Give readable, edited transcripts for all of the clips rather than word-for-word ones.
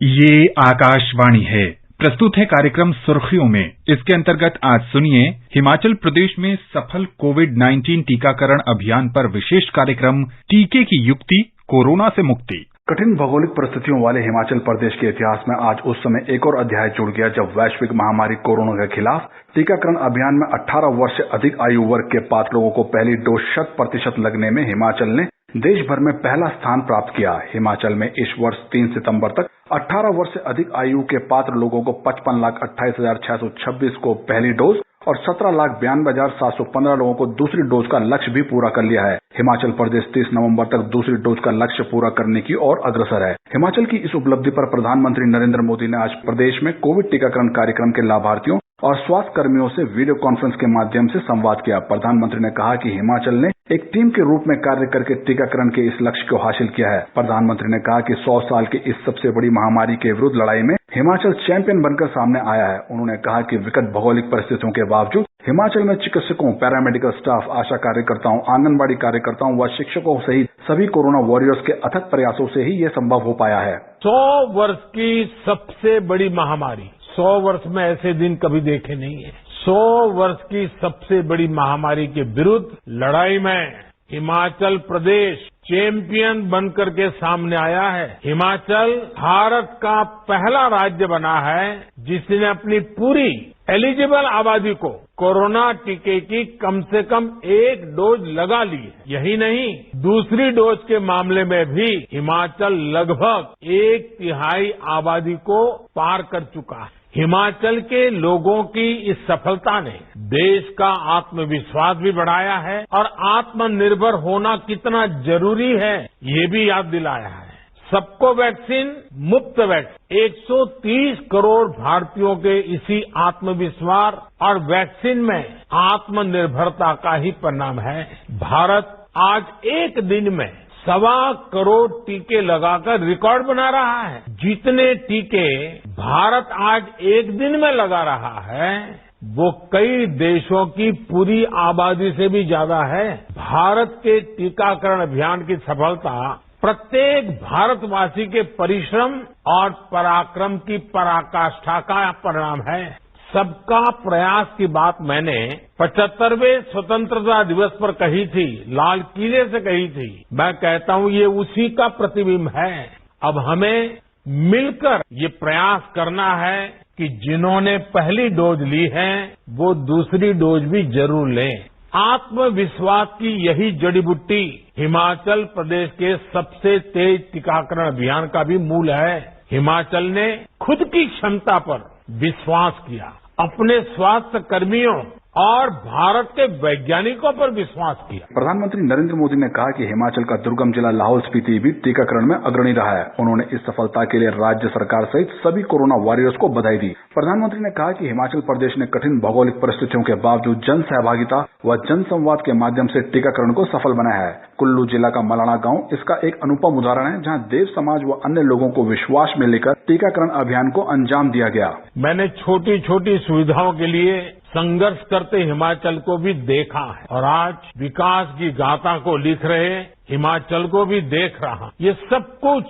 ये आकाशवाणी है। प्रस्तुत है कार्यक्रम सुर्खियों में। इसके अंतर्गत आज सुनिए हिमाचल प्रदेश में सफल कोविड-19 टीकाकरण अभियान पर विशेष कार्यक्रम टीके की युक्ति, कोरोना से मुक्ति। कठिन भौगोलिक परिस्थितियों वाले हिमाचल प्रदेश के इतिहास में आज उस समय एक और अध्याय जुड़ गया जब वैश्विक महामारी कोरोना के खिलाफ टीकाकरण अभियान में 18 वर्ष से अधिक आयु वर्ग के पात्र लोगों को पहली डोज 100% लगने में हिमाचल ने देश भर में पहला स्थान प्राप्त किया। हिमाचल में इस वर्ष 3 सितंबर तक 18 वर्ष से अधिक आयु के पात्र लोगों को 55,28,626 को पहली डोज और 17,92,715 लोगों को दूसरी डोज का लक्ष्य भी पूरा कर लिया है। हिमाचल प्रदेश 30 नवंबर तक दूसरी डोज का लक्ष्य पूरा करने की ओर अग्रसर है। हिमाचल की इस उपलब्धि पर प्रधानमंत्री नरेंद्र मोदी ने आज प्रदेश में कोविड टीकाकरण कार्यक्रम के लाभार्थियों और स्वास्थ्य कर्मियों से वीडियो कॉन्फ्रेंस के माध्यम से संवाद किया। प्रधानमंत्री ने कहा कि हिमाचल ने एक टीम के रूप में कार्य करके टीकाकरण के इस लक्ष्य को हासिल किया है। प्रधानमंत्री ने कहा कि 100 साल की इस सबसे बड़ी महामारी के विरुद्ध लड़ाई में हिमाचल चैंपियन बनकर सामने आया है। उन्होंने कहा कि विकट भौगोलिक परिस्थितियों के बावजूद हिमाचल में चिकित्सकों, पैरामेडिकल स्टाफ, आशा कार्यकर्ताओं, आंगनबाड़ी कार्यकर्ताओं व शिक्षकों सहित सभी कोरोना वॉरियर्स के अथक प्रयासों से ही ये संभव हो पाया है। 100 वर्ष की सबसे बड़ी महामारी, 100 वर्ष में ऐसे दिन कभी देखे नहीं है। 100 वर्ष की सबसे बड़ी महामारी के विरुद्ध लड़ाई में हिमाचल प्रदेश चैंपियन बनकर के सामने आया है। हिमाचल भारत का पहला राज्य बना है जिसने अपनी पूरी एलिजिबल आबादी को कोरोना टीके की कम से कम एक डोज लगा ली है। यही नहीं, दूसरी डोज के मामले में भी हिमाचल लगभग 1/3 आबादी को पार कर चुका है। हिमाचल के लोगों की इस सफलता ने देश का आत्मविश्वास भी बढ़ाया है और आत्मनिर्भर होना कितना जरूरी है ये भी याद दिलाया है। सबको वैक्सीन, मुफ्त वैक्सीन, 130 करोड़ भारतीयों के इसी आत्मविश्वास और वैक्सीन में आत्मनिर्भरता का ही परिणाम है। भारत आज एक दिन में 1.25 करोड़ टीके लगाकर रिकॉर्ड बना रहा है। जितने टीके भारत आज एक दिन में लगा रहा है वो कई देशों की पूरी आबादी से भी ज्यादा है। भारत के टीकाकरण अभियान की सफलता प्रत्येक भारतवासी के परिश्रम और पराक्रम की पराकाष्ठा का परिणाम है। सबका प्रयास की बात मैंने 75वें स्वतंत्रता दिवस पर कही थी, लाल किले से कही थी। मैं कहता हूं ये उसी का प्रतिबिंब है। अब हमें मिलकर ये प्रयास करना है कि जिन्होंने पहली डोज ली है वो दूसरी डोज भी जरूर लें। आत्मविश्वास की यही जड़ी बूटी हिमाचल प्रदेश के सबसे तेज टीकाकरण अभियान का भी मूल है। हिमाचल ने खुद की क्षमता पर विश्वास किया, अपने स्वास्थ्य कर्मियों और भारत के वैज्ञानिकों पर विश्वास किया। प्रधानमंत्री नरेंद्र मोदी ने कहा कि हिमाचल का दुर्गम जिला लाहौल स्पीति भी टीकाकरण में अग्रणी रहा है। उन्होंने इस सफलता के लिए राज्य सरकार सहित सभी कोरोना वॉरियर्स को बधाई दी। प्रधानमंत्री ने कहा कि हिमाचल प्रदेश ने कठिन भौगोलिक परिस्थितियों के बावजूद जन सहभागिता व जन संवाद के माध्यम से टीकाकरण को सफल बनाया है। कुल्लू जिला का मलाना गांव इसका एक अनुपम उदाहरण है जहां देव समाज व अन्य लोगों को विश्वास में लेकर टीकाकरण अभियान को अंजाम दिया गया। मैंने छोटी छोटी सुविधाओं के लिए संघर्ष करते हिमाचल को भी देखा है और आज विकास की गाथा को लिख रहे हिमाचल को भी देख रहा। ये सब कुछ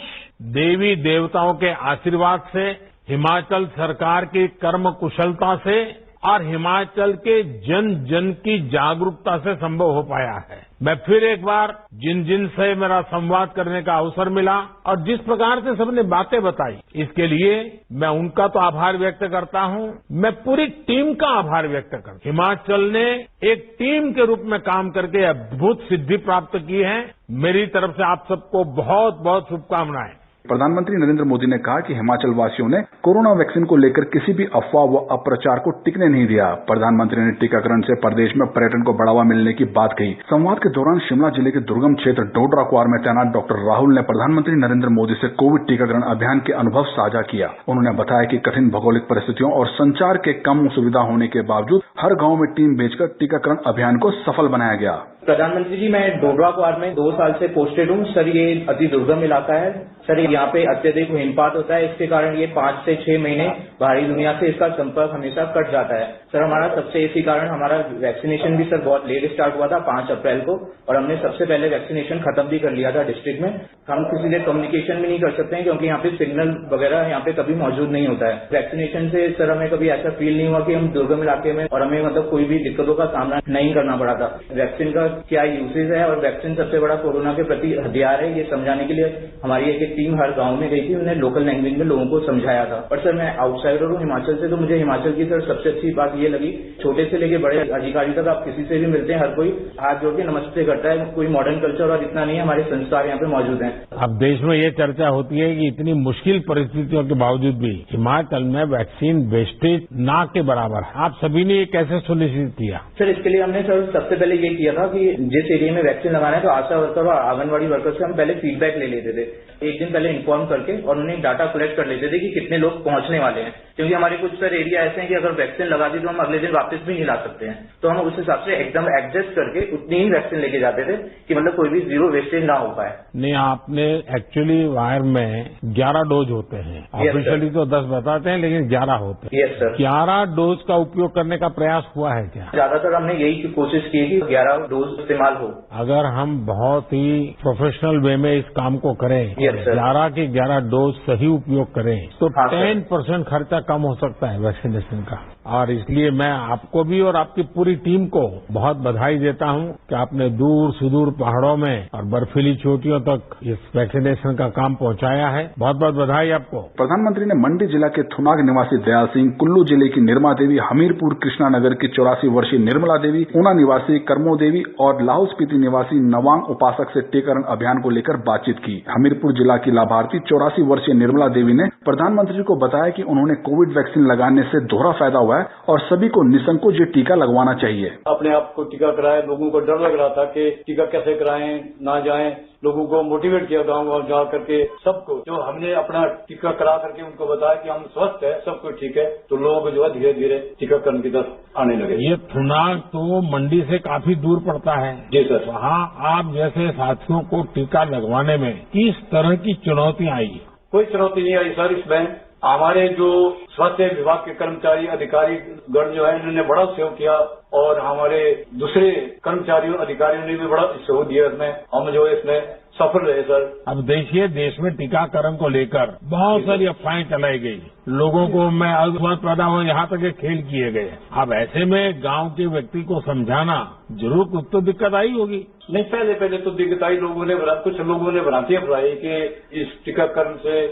देवी देवताओं के आशीर्वाद से, हिमाचल सरकार की कर्म कुशलता से और हिमाचल के जन जन की जागरूकता से संभव हो पाया है। मैं फिर एक बार जिन जिन से मेरा संवाद करने का अवसर मिला और जिस प्रकार से सबने बातें बताई, इसके लिए मैं उनका तो आभार व्यक्त करता हूं, मैं पूरी टीम का आभार व्यक्त करता हूं। हिमाचल ने एक टीम के रूप में काम करके अद्भुत सिद्धि प्राप्त की है। मेरी तरफ से आप सबको बहुत बहुत शुभकामनाएं। प्रधानमंत्री नरेंद्र मोदी ने कहा कि हिमाचल वासियों ने कोरोना वैक्सीन को लेकर किसी भी अफवाह व अप्रचार को टिकने नहीं दिया। प्रधानमंत्री ने टीकाकरण से प्रदेश में पर्यटन को बढ़ावा मिलने की बात कही। संवाद के दौरान शिमला जिले के दुर्गम क्षेत्र डोडरा क्वार में तैनात डॉक्टर राहुल ने प्रधानमंत्री नरेंद्र मोदी से कोविड टीकाकरण अभियान के अनुभव साझा किया। उन्होंने बताया कि कठिन भौगोलिक परिस्थितियों और संचार के कम सुविधा होने के बावजूद हर गाँव में टीम भेजकर टीकाकरण अभियान को सफल बनाया गया। प्रधानमंत्री जी, मैं डोडरा क्वार में 2 साल से पोस्टेड हूँ। सर, ये अति दुर्गम इलाका है। सर, यहाँ पे अत्यधिक हिमपात होता है, इसके कारण ये 5 से 6 महीने बाहरी दुनिया से इसका संपर्क हमेशा कट जाता है। सर हमारा सबसे इसी कारण हमारा वैक्सीनेशन भी सर बहुत लेट स्टार्ट हुआ था 5 अप्रैल को, और हमने सबसे पहले वैक्सीनेशन खत्म भी कर लिया था डिस्ट्रिक्ट में। हम किसी से कम्युनिकेशन भी नहीं कर सकते हैं क्योंकि यहाँ पे सिग्नल वगैरह यहाँ पे कभी मौजूद नहीं होता है। वैक्सीनेशन से सर हमें कभी ऐसा फील नहीं हुआ कि हम दुर्गम इलाके में और हमें मतलब कोई भी दिक्कतों का सामना नहीं करना पड़ा था। वैक्सीन का क्या यूसेज है और वैक्सीन सबसे बड़ा कोरोना के प्रति हथियार है, ये समझाने के लिए हमारी एक टीम हर गांव में गई थी, उन्हें लोकल लैंग्वेज में लोगों को समझाया था। पर सर मैं आउटसाइडर हूँ हिमाचल से, तो मुझे हिमाचल की सर सबसे अच्छी बात ये लगी, छोटे से लेके बड़े अधिकारी तक आप किसी से भी मिलते हैं, हर कोई हाथ जोड़ के नमस्ते करता है। कोई मॉडर्न कल्चर और इतना नहीं है, हमारे संस्कार यहाँ पे मौजूद हैं। अब देश में ये चर्चा होती है कि इतनी मुश्किल परिस्थितियों के बावजूद भी हिमाचल में वैक्सीन वेस्टेज ना के बराबर है। आप सभी ने ये कैसे सुनिश्चित किया? सर इसके लिए हमने सर सबसे पहले ये किया था कि जिस एरिया में वैक्सीन लगाना है तो आशा वर्कर और आंगनबाड़ी वर्कर से हम पहले फीडबैक ले लेते थे, एक दिन पहले इन्फॉर्म करके, और उन्हें डाटा कलेक्ट कर लेते थे कि कितने लोग पहुंचने वाले हैं। क्योंकि हमारे कुछ सर एरिया ऐसे हैं कि अगर वैक्सीन लगा दी तो हम अगले दिन वापस भी नहीं ला सकते हैं, तो हम उस हिसाब से एकदम एडजस्ट करके उतनी ही वैक्सीन लेके जाते थे कि मतलब कोई भी जीरो वेस्टेज ना हो पाए। नहीं, आपने एक्चुअली वायर में 11 डोज होते हैं, ऑफिशियली तो 10 बताते हैं लेकिन 11 होते हैं। Yes sir. 11 डोज का उपयोग करने का प्रयास हुआ है क्या? ज्यादातर हमने यही कोशिश की कि 11 डोज इस्तेमाल हो। अगर हम बहुत ही प्रोफेशनल वे में इस काम को करें, 11 के 11 डोज सही उपयोग करें तो 10% खर्चा कम हो सकता है वैक्सीनेशन का। और इसलिए मैं आपको भी और आपकी पूरी टीम को बहुत बधाई देता हूं कि आपने दूर सुदूर पहाड़ों में और बर्फीली चोटियों तक इस वैक्सीनेशन का काम पहुंचाया है। बहुत बहुत बधाई आपको। प्रधानमंत्री ने मंडी जिला के थुनाग निवासी दयाल सिंह, कुल्लू जिले की निर्मा देवी, हमीरपुर कृष्णानगर की 84 वर्षीय निर्मला देवी, ऊना निवासी करमो देवी और लाहौल स्पीति निवासी नवांग उपासक से टीकाकरण अभियान को लेकर बातचीत की। हमीरपुर जिला की लाभार्थी 84 वर्षीय निर्मला देवी ने प्रधानमंत्री को बताया कि उन्होंने कोविड वैक्सीन लगाने से दोहरा फायदा हुआ है और सभी को निसंकोच ये टीका लगवाना चाहिए। अपने आप को टीका कराया, लोगों को डर लग रहा था कि टीका कैसे कराएं, ना जाएं, लोगों को मोटिवेट किया गांव-गांव जा करके सबको, जो हमने अपना टीका करा करके उनको बताया कि हम स्वस्थ है, सब कुछ ठीक है, तो लोग जो है धीरे धीरे टीकाकरण की तरफ आने लगे। ये थुनाग तो मंडी से काफी दूर पड़ता है। जी सर। वहाँ आप जैसे साथियों को टीका लगवाने में किस तरह की चुनौती आई? कोई चुनौती नहीं आई सर। इसमें हमारे जो स्वास्थ्य विभाग के कर्मचारी अधिकारी गण जो है इन्होंने बड़ा सहयोग किया और हमारे दूसरे कर्मचारियों अधिकारियों ने भी बड़ा सहयोग दिया। इसमें हम जो इसमें सफल रहे सर। अब देखिए, देश में टीकाकरण को लेकर बहुत सारी अफवाहें चलाई गई, लोगों को में अविश्वास पैदा हुआ, यहाँ तक के खेल किए गए। अब ऐसे में गांव के व्यक्ति को समझाना जरूर कुछ तो दिक्कत आई होगी। नहीं, पहले तो दिक्कत आई। कुछ लोगों ने भ्रांतियां फैलाई कि इस टीकाकरण से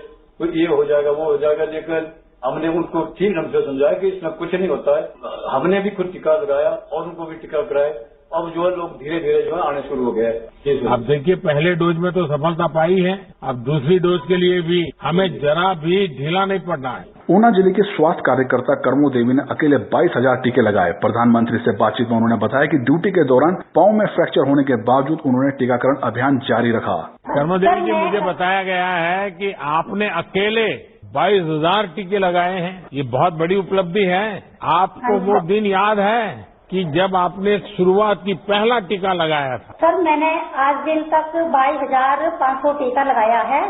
ये हो जाएगा वो हो जाएगा, लेकिन हमने उनको ठीक ढंग से समझाया कि इसमें कुछ नहीं होता है। हमने भी खुद टीका लगाया और उनको भी टीका कराया। अब जो है लोग धीरे धीरे जो है आने शुरू हो गए। अब देखिए, पहले डोज में तो सफलता पाई है, अब दूसरी डोज के लिए भी हमें जरा भी ढीला नहीं पड़ना है। ऊना जिले के स्वास्थ्य कार्यकर्ता करमो देवी ने अकेले 22,000 टीके लगाए। प्रधानमंत्री से बातचीत में उन्होंने बताया कि ड्यूटी के दौरान पांव में फ्रैक्चर होने के बावजूद उन्होंने टीकाकरण अभियान जारी रखा। करमो देवी जी, मुझे बताया गया है कि आपने अकेले 22,000 टीके लगाए हैं। ये बहुत बड़ी उपलब्धि है। आपको वो दिन याद है कि जब आपने शुरुआत की, पहला टीका लगाया था? सर मैंने आज दिन तक 22,500 टीका लगाया है।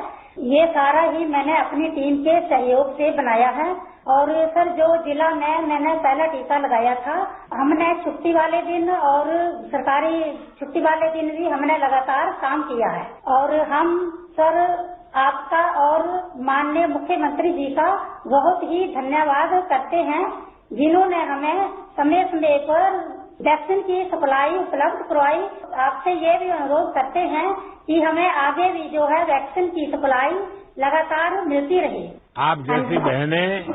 ये सारा ही मैंने अपनी टीम के सहयोग से बनाया है। और सर जो जिला में मैंने पहला टीका लगाया था, हमने छुट्टी वाले दिन और सरकारी छुट्टी वाले दिन भी हमने लगातार काम किया है। और हम सर आपका और माननीय मुख्यमंत्री जी का बहुत ही धन्यवाद करते हैं, जिन्होंने हमें समय समय पर वैक्सीन की सप्लाई उपलब्ध करवाई। आपसे ये भी अनुरोध करते हैं कि हमें आगे भी जो है वैक्सीन की सप्लाई लगातार मिलती रहे। आप जैसी बहनें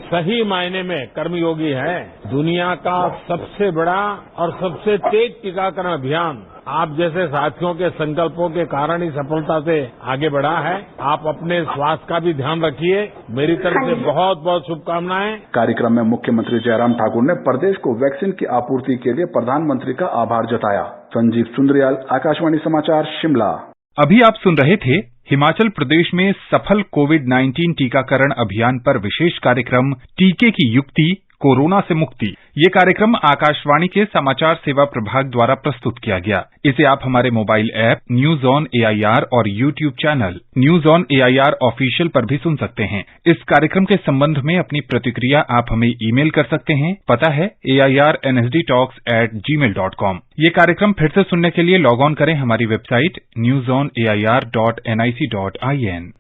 सही मायने में कर्मयोगी हैं। दुनिया का सबसे बड़ा और सबसे तेज टीकाकरण अभियान आप जैसे साथियों के संकल्पों के कारण ही सफलता से आगे बढ़ा है। आप अपने स्वास्थ्य का भी ध्यान रखिए। मेरी तरफ से बहुत बहुत शुभकामनाएं। कार्यक्रम में मुख्यमंत्री जयराम ठाकुर ने प्रदेश को वैक्सीन की आपूर्ति के लिए प्रधानमंत्री का आभार जताया। संजीव सुंद्रियाल, आकाशवाणी समाचार, शिमला। अभी आप सुन रहे थे हिमाचल प्रदेश में सफल कोविड-19 टीकाकरण अभियान पर विशेष कार्यक्रम टीके की युक्ति, कोरोना से मुक्ति। ये कार्यक्रम आकाशवाणी के समाचार सेवा प्रभाग द्वारा प्रस्तुत किया गया। इसे आप हमारे mobile app news on AIR और YouTube channel news on AIR official पर भी सुन सकते हैं। इस कार्यक्रम के संबंध में अपनी प्रतिक्रिया आप हमें ईमेल कर सकते हैं। पता है airnsdtalks@gmail.com। ये कार्यक्रम फिर से सुनने के लिए लॉग ऑन करें हमारी वेबसाइट newsonair.nic.in।